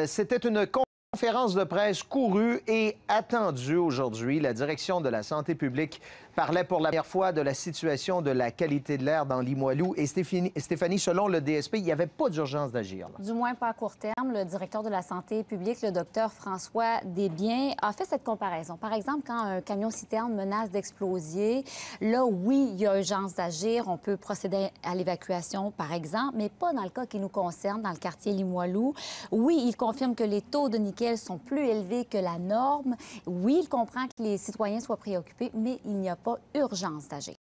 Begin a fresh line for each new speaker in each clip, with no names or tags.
C'était une conférence de presse courue et attendue aujourd'hui. La direction de la santé publique parlait pour la première fois de la situation de la qualité de l'air dans Limoilou. Et Stéphanie, selon le DSP, il n'y avait pas d'urgence d'agir.
Du moins pas à court terme. Le directeur de la santé publique, le docteur François Desbiens, a fait cette comparaison. Par exemple, quand un camion-citerne menace d'exploser, là, oui, il y a urgence d'agir. On peut procéder à l'évacuation, par exemple, mais pas dans le cas qui nous concerne, dans le quartier Limoilou. Oui, il confirme que les taux de nickel sont plus élevés que la norme. Oui, il comprend que les citoyens soient préoccupés, mais il n'y a pas urgence d'agir.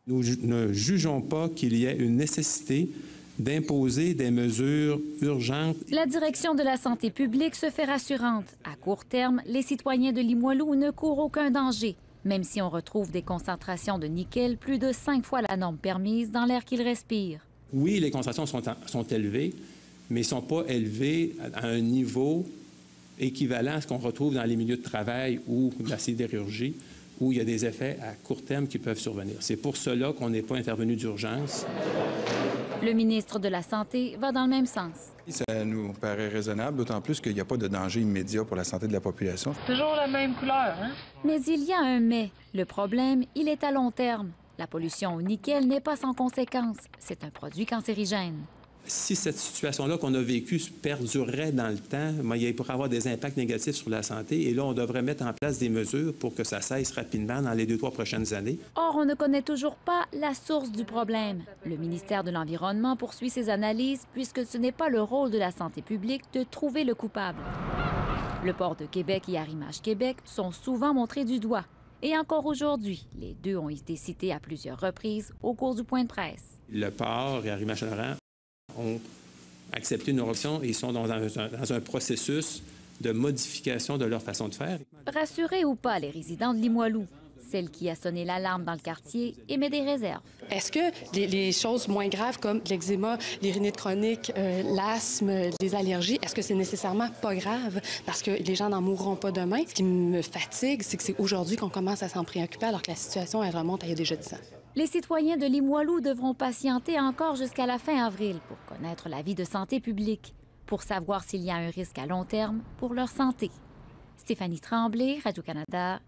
Nous ne jugeons pas qu'il y ait une nécessité d'imposer des mesures urgentes.
La direction de la santé publique se fait rassurante. À court terme, les citoyens de Limoilou ne courent aucun danger, même si on retrouve des concentrations de nickel plus de 5 fois la norme permise dans l'air qu'ils respirent.
Oui, les concentrations sont élevées, mais ne sont pas élevées à un niveau équivalent à ce qu'on retrouve dans les milieux de travail ou de la sidérurgie, où il y a des effets à court terme qui peuvent survenir. C'est pour cela qu'on n'est pas intervenu d'urgence.
Le ministre de la Santé va dans le même sens.
Ça nous paraît raisonnable, d'autant plus qu'il n'y a pas de danger immédiat pour la santé de la population.
Toujours la même couleur, hein?
Mais il y a un mais. Le problème, il est à long terme. La pollution au nickel n'est pas sans conséquences. C'est un produit cancérigène.
Si cette situation-là qu'on a vécue perdurerait dans le temps, il pourrait avoir des impacts négatifs sur la santé. Et là, on devrait mettre en place des mesures pour que ça cesse rapidement dans les 2-3 prochaines années.
Or, on ne connaît toujours pas la source du problème. Le ministère de l'Environnement poursuit ses analyses puisque ce n'est pas le rôle de la santé publique de trouver le coupable. Le port de Québec et Arrimage Québec sont souvent montrés du doigt. Et encore aujourd'hui, les deux ont été cités à plusieurs reprises au cours du point de presse.
Le port et Arrimage-Saint-Laurent ont accepté une option et sont dans un processus de modification de leur façon de faire.
Rassurés ou pas les résidents de Limoilou, celle qui a sonné l'alarme dans le quartier émet des réserves.
Est-ce que les choses moins graves comme l'eczéma, les rhinites chroniques, l'asthme, les allergies, est-ce que c'est nécessairement pas grave parce que les gens n'en mourront pas demain? Ce qui me fatigue, c'est que c'est aujourd'hui qu'on commence à s'en préoccuper alors que la situation, elle remonte à il y a déjà 10 ans.
Les citoyens de Limoilou devront patienter encore jusqu'à la fin avril pour connaître l'avis de santé publique, pour savoir s'il y a un risque à long terme pour leur santé. Stéphanie Tremblay, Radio-Canada,